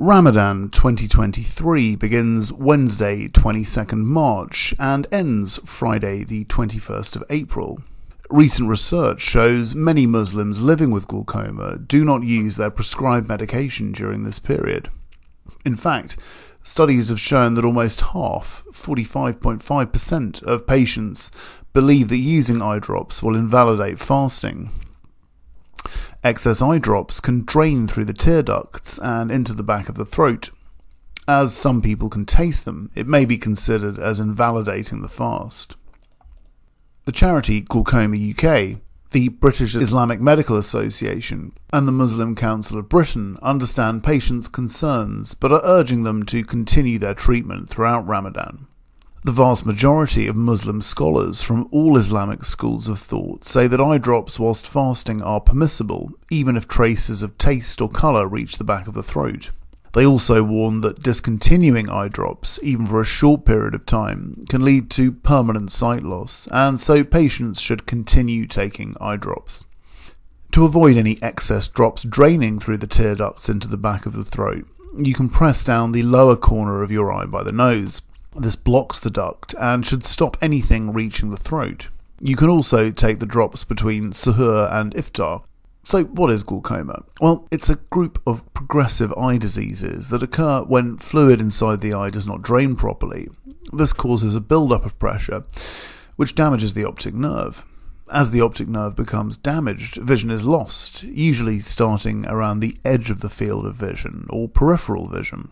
Ramadan 2023 begins Wednesday 22nd March and ends Friday the 21st of April. Recent research shows many Muslims living with glaucoma do not use their prescribed medication during this period. In fact, studies have shown that almost half, 45.5% of patients believe that using eye drops will invalidate fasting. Excess eye drops can drain through the tear ducts and into the back of the throat. As some people can taste them, it may be considered as invalidating the fast. The charity Glaucoma UK, the British Islamic Medical Association, and the Muslim Council of Britain understand patients' concerns but are urging them to continue their treatment throughout Ramadan. The vast majority of Muslim scholars from all Islamic schools of thought say that eye drops whilst fasting are permissible, even if traces of taste or colour reach the back of the throat. They also warn that discontinuing eye drops, even for a short period of time, can lead to permanent sight loss, and so patients should continue taking eye drops. To avoid any excess drops draining through the tear ducts into the back of the throat, you can press down the lower corner of your eye by the nose. This blocks the duct and should stop anything reaching the throat. You can also take the drops between suhoor and iftar. So what is glaucoma? Well, it's a group of progressive eye diseases that occur when fluid inside the eye does not drain properly. This causes a build-up of pressure, which damages the optic nerve. As the optic nerve becomes damaged, vision is lost, usually starting around the edge of the field of vision, or peripheral vision.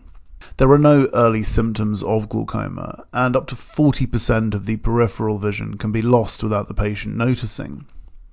There are no early symptoms of glaucoma, and up to 40% of the peripheral vision can be lost without the patient noticing.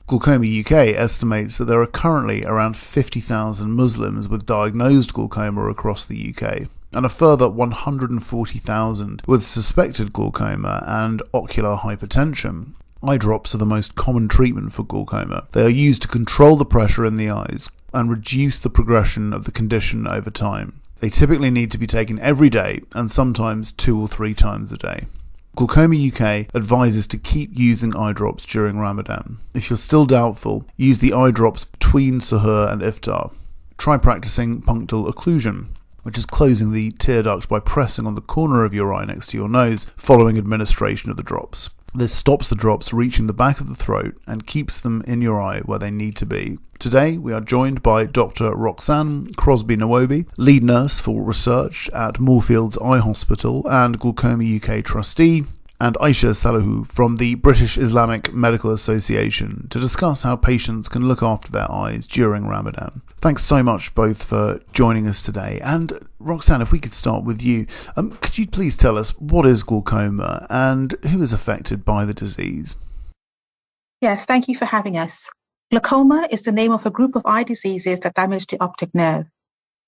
Glaucoma UK estimates that there are currently around 50,000 Muslims with diagnosed glaucoma across the UK, and a further 140,000 with suspected glaucoma and ocular hypertension. Eye drops are the most common treatment for glaucoma. They are used to control the pressure in the eyes and reduce the progression of the condition over time. They typically need to be taken every day and sometimes 2 or 3 times a day. Glaucoma UK advises to keep using eye drops during Ramadan. If you're still doubtful, use the eye drops between suhoor and iftar. Try practicing punctal occlusion, which is closing the tear duct by pressing on the corner of your eye next to your nose following administration of the drops. This stops the drops reaching the back of the throat and keeps them in your eye where they need to be. Today, we are joined by Dr Roxanne Crosby-Nwaobi, lead nurse for research at Moorfields Eye Hospital and Glaucoma UK trustee, and Aisha Salahu from the British Islamic Medical Association to discuss how patients can look after their eyes during Ramadan. Thanks so much both for joining us today. And Roxanne, if we could start with you, could you please tell us what is glaucoma and who is affected by the disease? Yes, thank you for having us. Glaucoma is the name of a group of eye diseases that damage the optic nerve.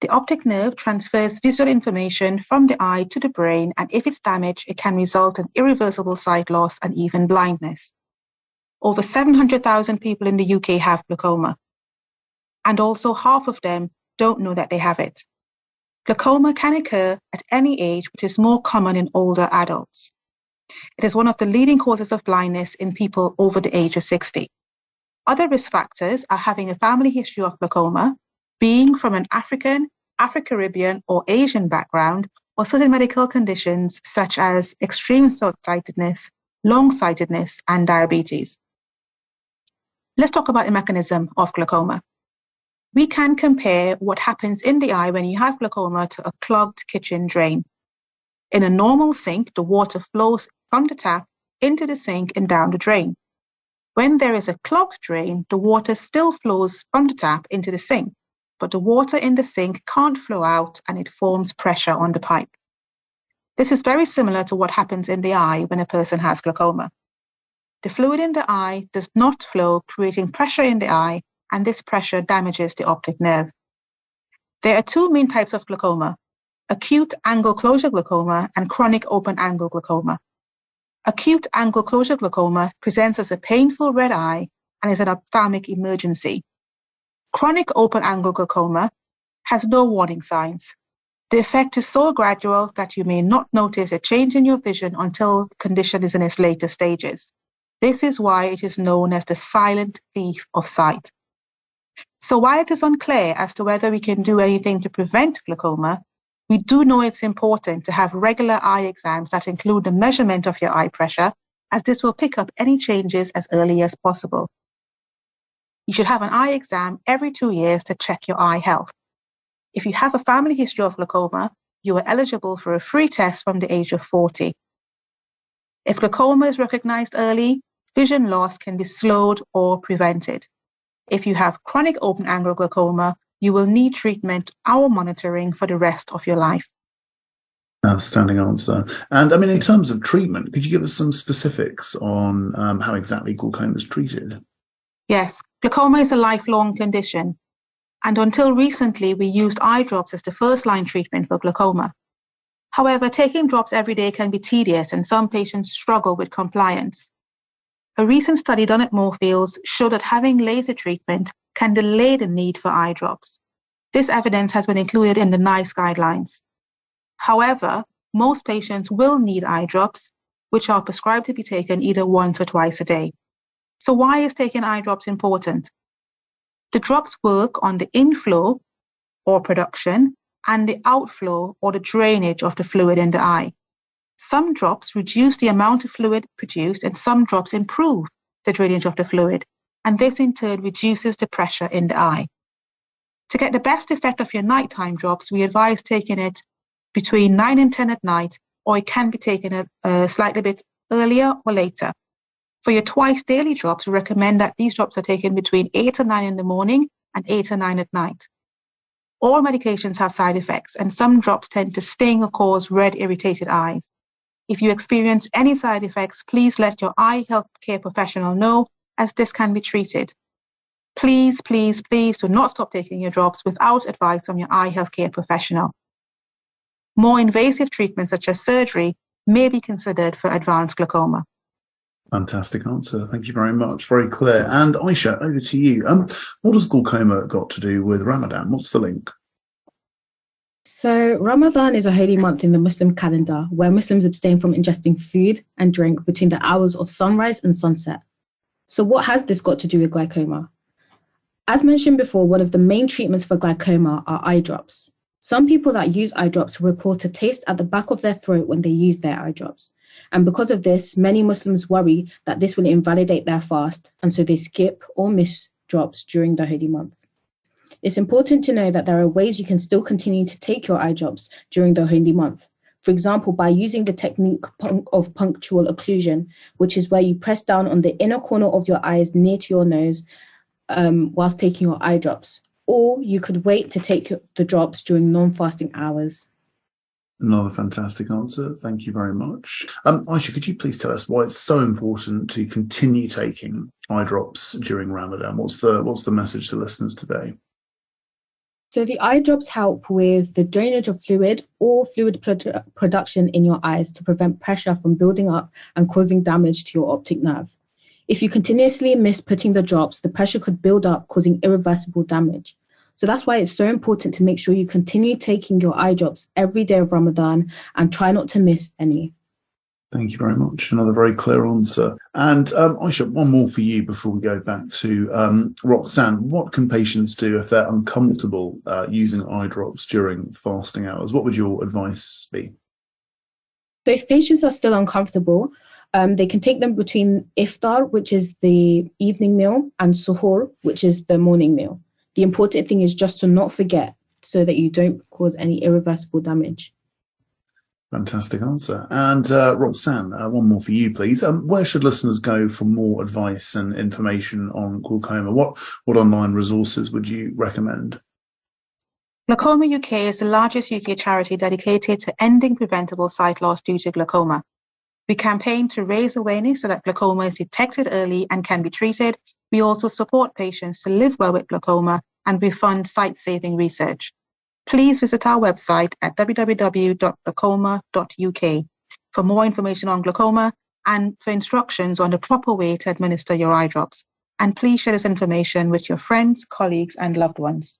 The optic nerve transfers visual information from the eye to the brain, and if it's damaged, it can result in irreversible sight loss and even blindness. Over 700,000 people in the UK have glaucoma, and also half of them don't know that they have it. Glaucoma can occur at any age, but is more common in older adults. It is one of the leading causes of blindness in people over the age of 60. Other risk factors are having a family history of glaucoma, being from an African, Afro-Caribbean or Asian background, or certain medical conditions such as extreme short-sightedness, long-sightedness, and diabetes. Let's talk about the mechanism of glaucoma. We can compare what happens in the eye when you have glaucoma to a clogged kitchen drain. In a normal sink, the water flows from the tap into the sink and down the drain. When there is a clogged drain, the water still flows from the tap into the sink, but the water in the sink can't flow out and it forms pressure on the pipe. This is very similar to what happens in the eye when a person has glaucoma. The fluid in the eye does not flow, creating pressure in the eye, and this pressure damages the optic nerve. There are 2 main types of glaucoma: acute angle closure glaucoma and chronic open angle glaucoma. Acute angle closure glaucoma presents as a painful red eye and is an ophthalmic emergency. Chronic open angle glaucoma has no warning signs. The effect is so gradual that you may not notice a change in your vision until the condition is in its later stages. This is why it is known as the silent thief of sight. So while it is unclear as to whether we can do anything to prevent glaucoma, We do know it's important to have regular eye exams that include the measurement of your eye pressure, as this will pick up any changes as early as possible. You should have an eye exam every 2 years to check your eye health. If you have a family history of glaucoma, you are eligible for a free test from the age of 40. If glaucoma is recognized early, vision loss can be slowed or prevented. If you have chronic open-angle glaucoma, you will need treatment or monitoring for the rest of your life. Outstanding answer. And I mean, in terms of treatment, could you give us some specifics on how exactly glaucoma is treated? Yes, glaucoma is a lifelong condition. And until recently, we used eye drops as the first-line treatment for glaucoma. However, taking drops every day can be tedious and some patients struggle with compliance. A recent study done at Moorfields showed that having laser treatment can delay the need for eye drops. This evidence has been included in the NICE guidelines. However, most patients will need eye drops, which are prescribed to be taken either once or twice a day. So why is taking eye drops important? The drops work on the inflow or production and the outflow or the drainage of the fluid in the eye. Some drops reduce the amount of fluid produced and some drops improve the drainage of the fluid, and this in turn reduces the pressure in the eye. To get the best effect of your nighttime drops, we advise taking it between 9 and 10 at night, or it can be taken a slightly bit earlier or later. For your twice daily drops, we recommend that these drops are taken between 8 and 9 in the morning and 8 and 9 at night. All medications have side effects, and some drops tend to sting or cause red, irritated eyes. If you experience any side effects, please let your eye health care professional know, as this can be treated. Please, please, please do not stop taking your drops without advice from your eye health care professional. More invasive treatments such as surgery may be considered for advanced glaucoma. Fantastic answer. Thank you very much. Very clear. And Aisha, over to you. What has glaucoma got to do with Ramadan? What's the link? So Ramadan is a holy month in the Muslim calendar where Muslims abstain from ingesting food and drink between the hours of sunrise and sunset. So what has this got to do with glaucoma? As mentioned before, one of the main treatments for glaucoma are eye drops. Some people that use eye drops report a taste at the back of their throat when they use their eye drops. And because of this, many Muslims worry that this will invalidate their fast, and so they skip or miss drops during the holy month. It's important to know that there are ways you can still continue to take your eye drops during the holy month. For example, by using the technique of punctual occlusion, which is where you press down on the inner corner of your eyes near to your nose whilst taking your eye drops. Or you could wait to take the drops during non-fasting hours. Another fantastic answer. Thank you very much. Aisha, could you please tell us why it's so important to continue taking eye drops during Ramadan? What's the message to listeners today? So the eye drops help with the drainage of fluid or fluid production in your eyes to prevent pressure from building up and causing damage to your optic nerve. If you continuously miss putting the drops, the pressure could build up, causing irreversible damage. So that's why it's so important to make sure you continue taking your eye drops every day of Ramadan and try not to miss any. Thank you very much. Another very clear answer. And Aisha, one more for you before we go back to Roxanne. What can patients do if they're uncomfortable using eye drops during fasting hours? What would your advice be? So if patients are still uncomfortable, they can take them between iftar, which is the evening meal, and suhoor, which is the morning meal. The important thing is just to not forget so that you don't cause any irreversible damage. Fantastic answer. And Roxanne, one more for you, please. Where should listeners go for more advice and information on glaucoma? What online resources would you recommend? Glaucoma UK is the largest UK charity dedicated to ending preventable sight loss due to glaucoma. We campaign to raise awareness so that glaucoma is detected early and can be treated. We also support patients to live well with glaucoma, and we fund sight-saving research. Please visit our website at www.glaucoma.uk for more information on glaucoma and for instructions on the proper way to administer your eye drops. And please share this information with your friends, colleagues, and loved ones.